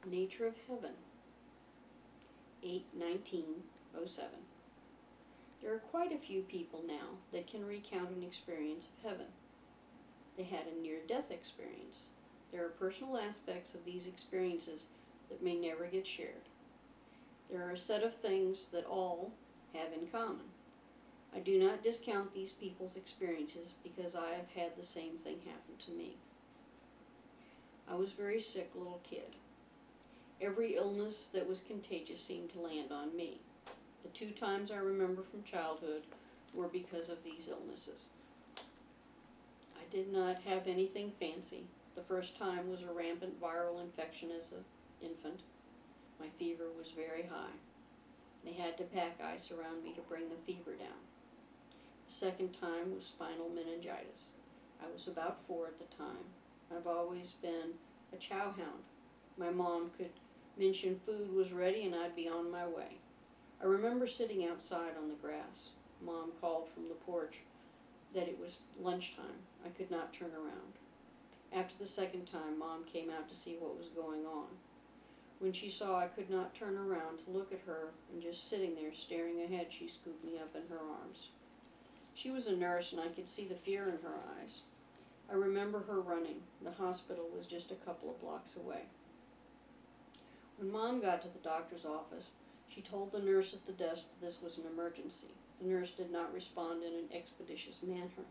Nature of Heaven, 8/19/07. There are quite a few people now that can recount an experience of heaven. They had a near-death experience. There are personal aspects of these experiences that may never get shared. There are a set of things that all have in common. I do not discount these people's experiences because I have had the same thing happen to me. I was a very sick little kid. Every illness that was contagious seemed to land on me. The 2 times I remember from childhood were because of these illnesses. I did not have anything fancy. The first time was a rampant viral infection as an infant. My fever was very high. They had to pack ice around me to bring the fever down. The second time was spinal meningitis. I was about 4 at the time. I've always been a chow hound. My mom could mention food was ready and I'd be on my way. I remember sitting outside on the grass. Mom called from the porch that it was lunchtime. I could not turn around. After the second time, Mom came out to see what was going on. When she saw I could not turn around to look at her and just sitting there staring ahead, she scooped me up in her arms. She was a nurse and I could see the fear in her eyes. I remember her running. The hospital was just a couple of blocks away. When Mom got to the doctor's office, she told the nurse at the desk that this was an emergency. The nurse did not respond in an expeditious manner.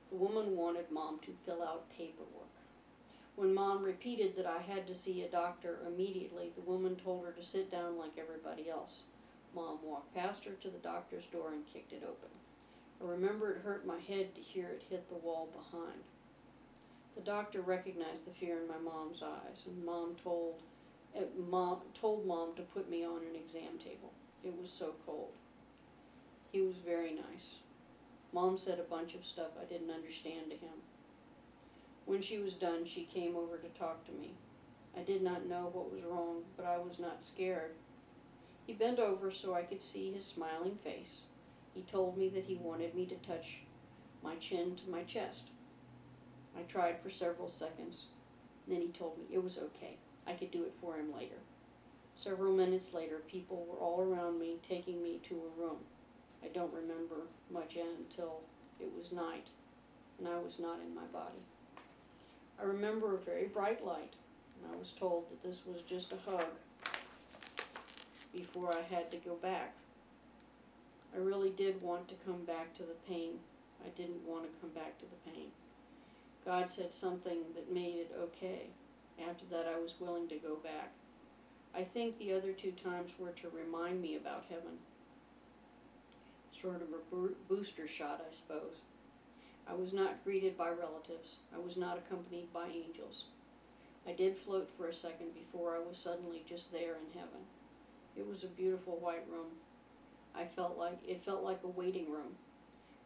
The woman wanted Mom to fill out paperwork. When Mom repeated that I had to see a doctor immediately, the woman told her to sit down like everybody else. Mom walked past her to the doctor's door and kicked it open. I remember it hurt my head to hear it hit the wall behind. The doctor recognized the fear in my mom's eyes, and Mom told Mom to put me on an exam table. It was so cold. He was very nice. Mom said a bunch of stuff I didn't understand to him. When she was done, she came over to talk to me. I did not know what was wrong, but I was not scared. He bent over so I could see his smiling face. He told me that he wanted me to touch my chin to my chest. I tried for several seconds. Then he told me it was okay. I could do it for him later. Several minutes later, people were all around me, taking me to a room. I don't remember much until it was night, and I was not in my body. I remember a very bright light, and I was told that this was just a hug before I had to go back. I really did want to come back to the pain. I didn't want to come back to the pain. God said something that made it okay. After that, I was willing to go back. I think the other 2 times were to remind me about heaven. Sort of a booster shot, I suppose. I was not greeted by relatives. I was not accompanied by angels. I did float for a second before I was suddenly just there in heaven. It was a beautiful white room. It felt like a waiting room.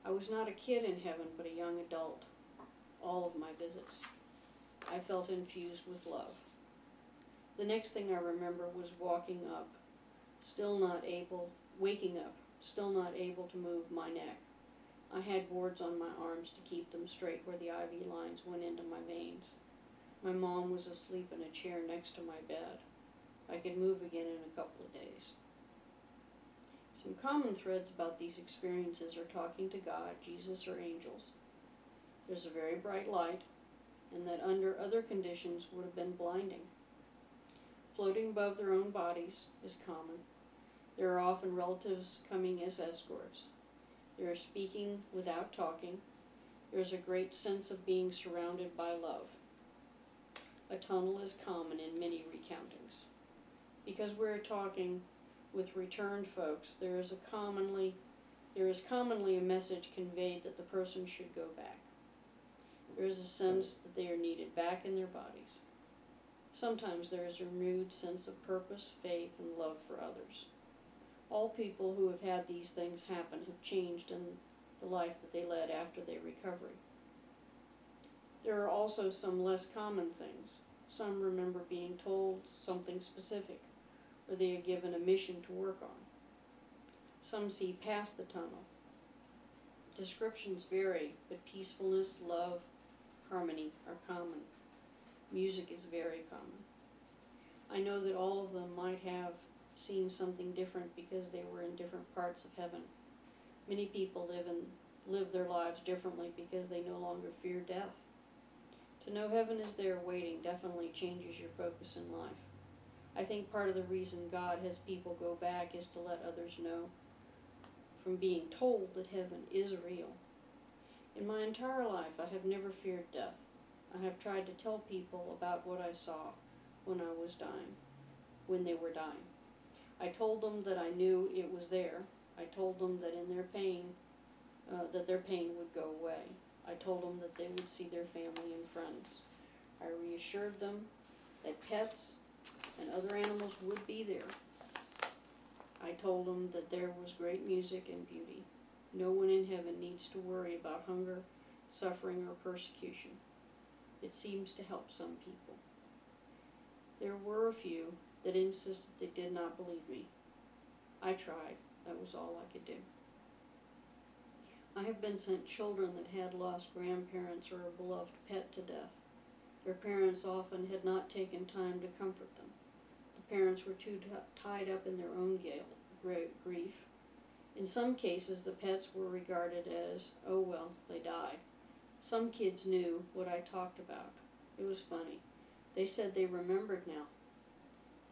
I was not a kid in heaven, but a young adult. All of my visits. I felt infused with love. The next thing I remember was waking up, waking up, still not able to move my neck. I had boards on my arms to keep them straight where the IV lines went into my veins. My mom was asleep in a chair next to my bed. I could move again in a couple of days. Some common threads about these experiences are talking to God, Jesus, or angels. There's a very bright light, and that under other conditions would have been blinding. Floating above their own bodies is common. There are often relatives coming as escorts. There is speaking without talking. There is a great sense of being surrounded by love. A tunnel is common in many recountings. Because we're talking with returned folks, there is commonly a message conveyed that the person should go back. There is a sense that they are needed back in their bodies. Sometimes there is a renewed sense of purpose, faith, and love for others. All people who have had these things happen have changed in the life that they led after their recovery. There are also some less common things. Some remember being told something specific, or they are given a mission to work on. Some see past the tunnel. Descriptions vary, but peacefulness, love, harmony are common. Music is very common. I know that all of them might have seen something different because they were in different parts of heaven. Many people live their lives differently because they no longer fear death. To know heaven is there waiting definitely changes your focus in life. I think part of the reason God has people go back is to let others know from being told that heaven is real. In my entire life, I have never feared death. I have tried to tell people about what I saw when I was dying, when they were dying. I told them that I knew it was there. I told them that in their pain, that their pain would go away. I told them that they would see their family and friends. I reassured them that pets and other animals would be there. I told them that there was great music and beauty. No one in heaven needs to worry about hunger, suffering, or persecution. It seems to help some people. There were a few that insisted they did not believe me. I tried. That was all I could do. I have been sent children that had lost grandparents or a beloved pet to death. Their parents often had not taken time to comfort them. The parents were too tied up in their own grief. In some cases, the pets were regarded as, oh well, they died. Some kids knew what I talked about. It was funny. They said they remembered now.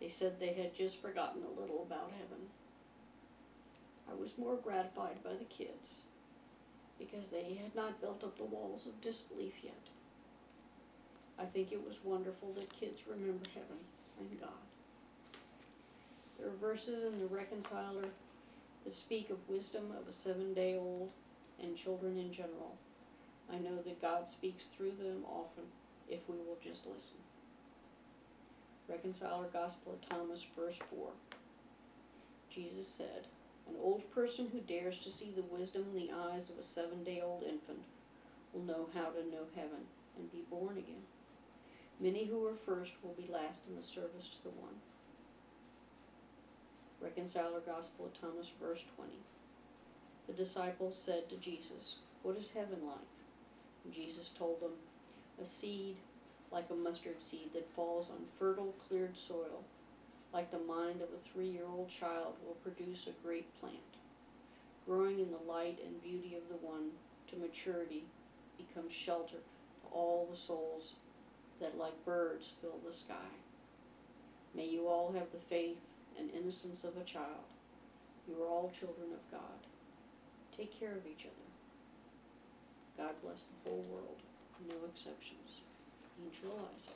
They said they had just forgotten a little about heaven. I was more gratified by the kids because they had not built up the walls of disbelief yet. I think it was wonderful that kids remember heaven and God. There are verses in the Reconciler that speak of wisdom of a 7-day-old and children in general. I know that God speaks through them often if we will just listen. Reconciler Gospel of Thomas, verse 4. Jesus said, "An old person who dares to see the wisdom in the eyes of a 7-day-old infant will know how to know heaven and be born again. Many who are first will be last in the service to the one." Reconciler Gospel of Thomas, verse 20. The disciples said to Jesus, "What is heaven like?" And Jesus told them, "A seed like a mustard seed that falls on fertile, cleared soil, like the mind of a 3-year-old child, will produce a great plant. Growing in the light and beauty of the one, to maturity, becomes shelter to all the souls that like birds fill the sky. May you all have the faith and innocence of a child. You are all children of God. Take care of each other. God bless the whole world, no exceptions. Angel Eliza.